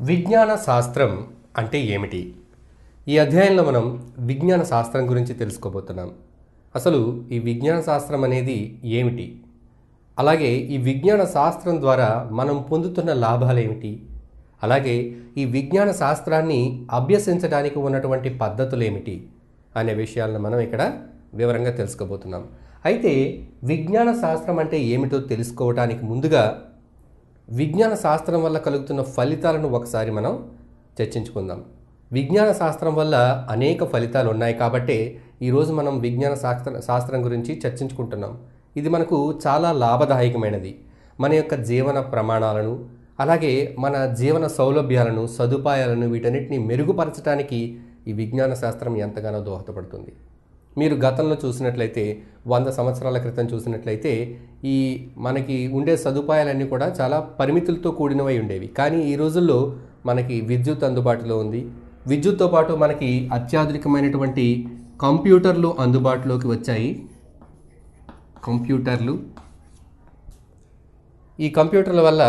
విజ్ఞాన శాస్త్రం అంటే ఏమిటి? ఈ అధ్యాయంలో మనం విజ్ఞాన శాస్త్రం గురించి తెలుసుకోబోతున్నాం. అసలు ఈ విజ్ఞాన శాస్త్రం అనేది ఏమిటి? అలాగే ఈ విజ్ఞాన శాస్త్రం ద్వారా మనం పొందుతున్న లాభాలు ఏమిటి? అలాగే ఈ విజ్ఞాన శాస్త్రాన్ని అభ్యసించడానికి ఉన్నటువంటి పద్ధతులు ఏమిటి అనే విషయాలను మనం ఇక్కడ వివరంగా తెలుసుకోబోతున్నాం. అయితే విజ్ఞాన శాస్త్రం అంటే ఏమిటో తెలుసుకోవడానికి ముందుగా విజ్ఞాన శాస్త్రం వల్ల కలుగుతున్న ఫలితాలను ఒకసారి మనం చర్చించుకుందాం. విజ్ఞాన శాస్త్రం వల్ల అనేక ఫలితాలు ఉన్నాయి కాబట్టి ఈరోజు మనం విజ్ఞాన శాస్త్రం గురించి చర్చించుకుంటున్నాం. ఇది మనకు చాలా లాభదాయకమైనది. మన యొక్క జీవన ప్రమాణాలను, అలాగే మన జీవన సౌలభ్యాలను, సదుపాయాలను వీటన్నిటిని మెరుగుపరచడానికి ఈ విజ్ఞాన శాస్త్రం ఎంతగానో దోహదపడుతుంది. మీరు గతంలో చూసినట్లయితే 100 సంవత్సరాల క్రితం చూసినట్లయితే ఈ మనకి ఉండే సదుపాయాలన్నీ కూడా చాలా పరిమితులతో కూడినవై ఉండేవి. కానీ ఈ రోజుల్లో మనకి విద్యుత్ అందుబాటులో ఉంది. విద్యుత్తో పాటు మనకి అత్యాధునికమైనటువంటి కంప్యూటర్లు అందుబాటులోకి వచ్చాయి. ఈ కంప్యూటర్ల వల్ల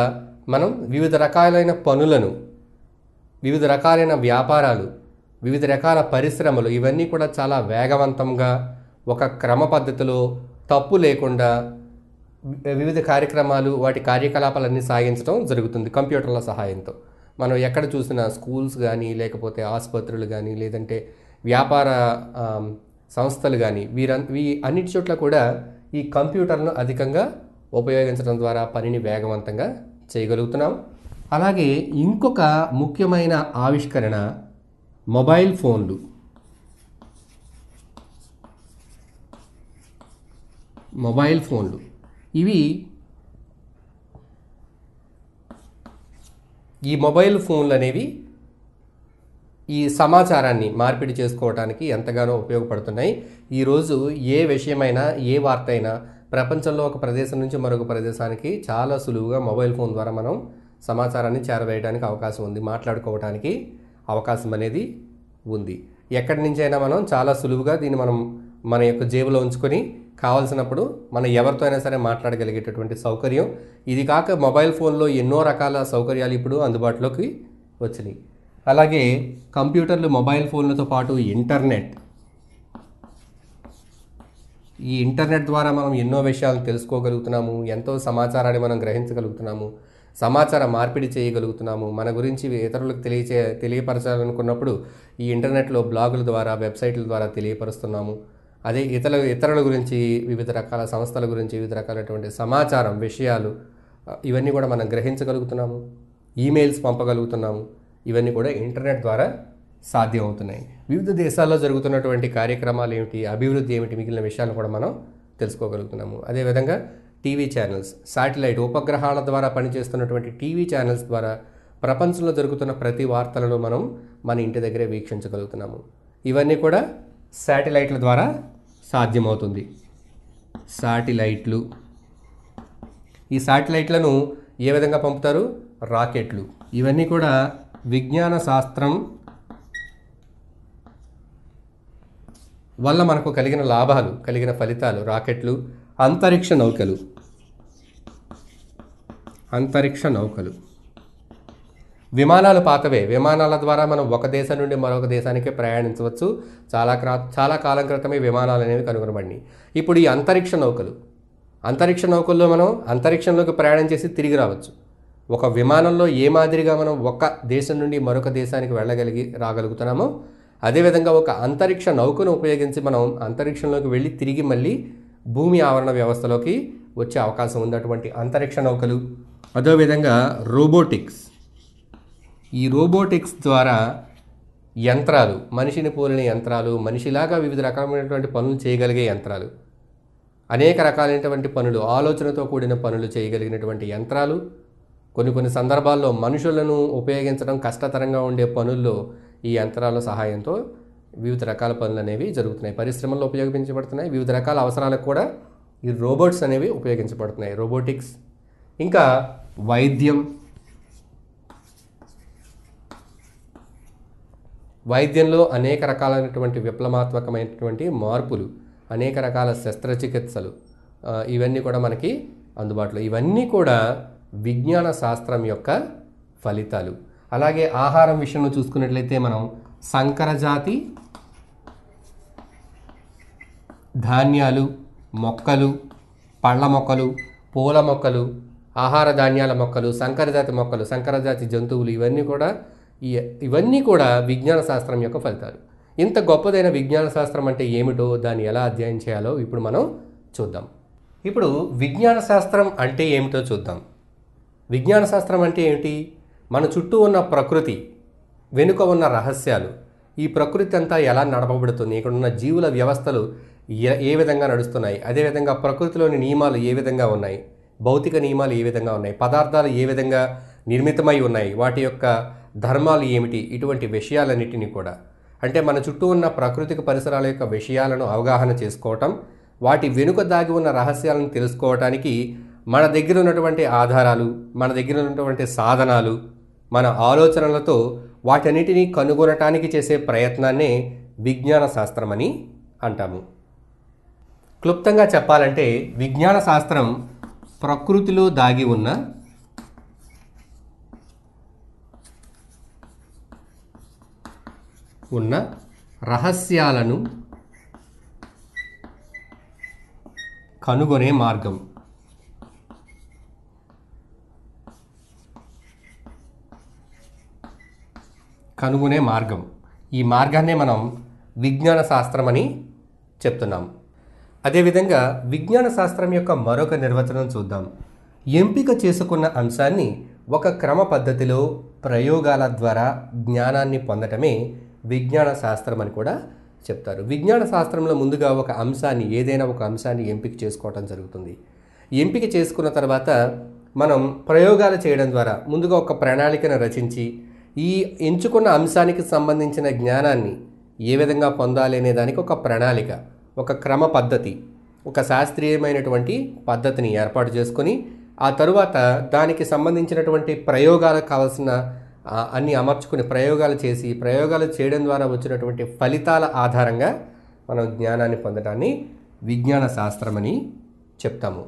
మనం వివిధ రకాలైన పనులను, వివిధ రకాలైన వ్యాపారాలు, వివిధ రకాల పరిశ్రమలు ఇవన్నీ కూడా చాలా వేగవంతంగా ఒక క్రమ పద్ధతిలో తప్పు లేకుండా వివిధ కార్యక్రమాలు, వాటి కార్యకలాపాలన్నీ సాగించడం జరుగుతుంది కంప్యూటర్ల సహాయంతో. మనం ఎక్కడ చూసినా స్కూల్స్ కానీ, లేకపోతే ఆసుపత్రులు కానీ, లేదంటే వ్యాపార సంస్థలు కానీ అన్నిటి చోట్ల కూడా ఈ కంప్యూటర్ను అధికంగా ఉపయోగించడం ద్వారా పనిని వేగవంతంగా చేయగలుగుతున్నాం. అలాగే ఇంకొక ముఖ్యమైన ఆవిష్కరణ మొబైల్ ఫోన్లు. ఈ మొబైల్ ఫోన్లు అనేవి ఈ సమాచారాన్ని మార్పిడి చేసుకోవడానికి ఎంతగానో ఉపయోగపడుతున్నాయి. ఈరోజు ఏ విషయమైనా, ఏ వార్త అయినా ప్రపంచంలో ఒక ప్రదేశం నుంచి మరొక ప్రదేశానికి చాలా సులువుగా మొబైల్ ఫోన్ ద్వారా మనం సమాచారాన్ని చేరవేయడానికి అవకాశం ఉంది, మాట్లాడుకోవడానికి అవకాశం అనేది ఉంది. ఎక్కడి నుంచైనా మనం చాలా సులువుగా దీన్ని మనం మన యొక్క జేబులో ఉంచుకొని కావాల్సినప్పుడు మనం ఎవరితో అయినా సరే మాట్లాడగలిగేటటువంటి సౌకర్యం ఇది. కాక మొబైల్ ఫోన్లో ఎన్నో రకాల సౌకర్యాలు ఇప్పుడు అందుబాటులోకి వచ్చినాయి. అలాగే కంప్యూటర్లు, మొబైల్ ఫోన్లతో పాటు ఈ ఇంటర్నెట్ ద్వారా మనం ఎన్నో విషయాలను తెలుసుకోగలుగుతున్నాము, ఎంతో సమాచారాన్ని మనం గ్రహించగలుగుతున్నాము, సమాచార మార్పిడి చేయగలుగుతున్నాము. మన గురించి ఇతరులకు తెలియపరచాలనుకున్నప్పుడు ఈ ఇంటర్నెట్లో బ్లాగుల ద్వారా, వెబ్సైట్ల ద్వారా తెలియపరుస్తున్నాము. అదే ఇతరుల గురించి, వివిధ రకాల సంస్థల గురించి, వివిధ రకాలైనటువంటి సమాచారం, విషయాలు ఇవన్నీ కూడా మనం గ్రహించగలుగుతున్నాము. ఈమెయిల్స్ పంపగలుగుతున్నాము. ఇవన్నీ కూడా ఇంటర్నెట్ ద్వారా సాధ్యమవుతున్నాయి. వివిధ దేశాల్లో జరుగుతున్నటువంటి కార్యక్రమాలు ఏమిటి, అభివృద్ధి ఏమిటి, మిగిలిన విషయాలను కూడా మనం తెలుసుకోగలుగుతున్నాము. అదేవిధంగా టీవీ ఛానల్స్, శాటిలైట్ ఉపగ్రహాల ద్వారా పనిచేస్తున్నటువంటి టీవీ ఛానల్స్ ద్వారా ప్రపంచంలో జరుగుతున్న ప్రతి వార్తలను మనం మన ఇంటి దగ్గరే వీక్షించగలుగుతున్నాము. ఇవన్నీ కూడా శాటిలైట్ల ద్వారా సాధ్యమవుతుంది. ఈ శాటిలైట్లను ఏ విధంగా పంపుతారు? రాకెట్లు. ఇవన్నీ కూడా విజ్ఞాన శాస్త్రం వల్ల మనకు కలిగిన లాభాలు, కలిగిన ఫలితాలు. రాకెట్లు, అంతరిక్ష నౌకలు, విమానాలు పాతవే. విమానాల ద్వారా మనం ఒక దేశం నుండి మరొక దేశానికి ప్రయాణించవచ్చు. చాలా కాలం క్రితమే విమానాలు అనేవి కనుగొనబడినాయి. ఇప్పుడు ఈ అంతరిక్ష నౌకల్లో మనం అంతరిక్షంలోకి ప్రయాణం చేసి తిరిగి రావచ్చు. ఒక విమానంలో ఏ మాదిరిగా మనం ఒక దేశం నుండి మరొక దేశానికి రాగలుగుతున్నామో అదేవిధంగా ఒక అంతరిక్ష నౌకను ఉపయోగించి మనం అంతరిక్షంలోకి వెళ్ళి తిరిగి మళ్ళీ భూమి ఆవరణ వ్యవస్థలోకి వచ్చే అవకాశం ఉంది. అటువంటి అంతరిక్ష నౌకలు. అదేవిధంగా ఈ రోబోటిక్స్ ద్వారా యంత్రాలు, మనిషిని పోలిన యంత్రాలు, మనిషిలాగా వివిధ రకమైనటువంటి పనులు చేయగలిగే యంత్రాలు, అనేక రకాలైనటువంటి పనులు, ఆలోచనతో కూడిన పనులు చేయగలిగినటువంటి యంత్రాలు. కొన్ని సందర్భాల్లో మనుషులను ఉపయోగించడం కష్టతరంగా ఉండే పనుల్లో ఈ యంత్రాల సహాయంతో వివిధ రకాల పనులు అనేవి జరుగుతున్నాయి. పరిశ్రమల్లో ఉపయోగించబడుతున్నాయి. వివిధ రకాల అవసరాలకు కూడా ఈ రోబోట్స్ అనేవి ఉపయోగించబడుతున్నాయి. రోబోటిక్స్. ఇంకా వైద్యంలో అనేక రకాలైనటువంటి విప్లవాత్మకమైనటువంటి మార్పులు, అనేక రకాల శస్త్రచికిత్సలు ఇవన్నీ కూడా మనకి అందుబాటులో. ఇవన్నీ కూడా విజ్ఞాన శాస్త్రం యొక్క ఫలితాలు. అలాగే ఆహారం విషయంలో చూసుకున్నట్లయితే మనం సంకరజాతి ధాన్యాలు, మొక్కలు, పళ్ళ మొక్కలు, పూల మొక్కలు, ఆహార ధాన్యాల మొక్కలు, సంకరజాతి మొక్కలు, సంకరజాతి జంతువులు, ఇవన్నీ కూడా విజ్ఞాన శాస్త్రం యొక్క ఫలితాలు. ఇంత గొప్పదైన విజ్ఞాన శాస్త్రం అంటే ఏమిటో, దాన్ని ఎలా అధ్యయనం చేయాలో ఇప్పుడు మనం చూద్దాం. ఇప్పుడు విజ్ఞాన శాస్త్రం అంటే ఏమిటో చూద్దాం. విజ్ఞాన శాస్త్రం అంటే ఏమిటి? మన చుట్టూ ఉన్న ప్రకృతి వెనుక ఉన్న రహస్యాలు, ఈ ప్రకృతి అంతా ఎలా నడపబడుతుంది, ఇక్కడ ఉన్న జీవుల వ్యవస్థలు ఏ విధంగా నడుస్తున్నాయి, అదేవిధంగా ప్రకృతిలోని నియమాలు ఏ విధంగా ఉన్నాయి, భౌతిక నియమాలు ఏ విధంగా ఉన్నాయి, పదార్థాలు ఏ విధంగా నిర్మితమై ఉన్నాయి, వాటి యొక్క ధర్మాలు ఏమిటి, ఇటువంటి విషయాలన్నిటినీ కూడా, అంటే మన చుట్టూ ఉన్న ప్రాకృతిక పరిసరాల యొక్క విషయాలను అవగాహన చేసుకోవటం, వాటి వెనుక దాగి ఉన్న రహస్యాలను తెలుసుకోవటానికి మన దగ్గర ఉన్నటువంటి ఆధారాలు, మన దగ్గర ఉన్నటువంటి సాధనాలు, మన ఆలోచనలతో వాటన్నిటినీ కనుగొనటానికి చేసే ప్రయత్నాన్నే విజ్ఞాన శాస్త్రం అని అంటాము. క్లుప్తంగా చెప్పాలంటే విజ్ఞాన శాస్త్రం ప్రకృతిలో దాగి ఉన్న రహస్యాలను కనుగొనే మార్గం. ఈ మార్గాన్నే మనం విజ్ఞాన శాస్త్రం అని చెప్తున్నాం. అదేవిధంగా విజ్ఞాన శాస్త్రం యొక్క మరొక నిర్వచనం చూద్దాం. ఎంపిక చేసుకున్న అంశాన్ని ఒక క్రమ పద్ధతిలో ప్రయోగాల ద్వారా జ్ఞానాన్ని పొందటమే విజ్ఞాన శాస్త్రం అని కూడా చెప్తారు. విజ్ఞాన శాస్త్రంలో ముందుగా ఏదైనా ఒక అంశాన్ని ఎంపిక చేసుకోవటం జరుగుతుంది. ఎంపిక చేసుకున్న తర్వాత మనం ప్రయోగాలు చేయడం ద్వారా ముందుగా ఒక ప్రణాళికను రచించి ఈ ఎంచుకున్న అంశానికి సంబంధించిన జ్ఞానాన్ని ఏ విధంగా పొందాలి అనే దానికి ఒక ప్రణాళిక, ఒక క్రమ పద్ధతి, ఒక శాస్త్రీయమైనటువంటి పద్ధతిని ఏర్పాటు చేసుకొని ఆ తరువాత దానికి సంబంధించినటువంటి ప్రయోగాలకు కావాల్సిన అన్ని అమర్చుకుని ప్రయోగాలు చేయడం ద్వారా వచ్చినటువంటి ఫలితాల ఆధారంగా మనం జ్ఞానాన్ని పొందడాన్ని విజ్ఞాన శాస్త్రం అని చెప్తాము.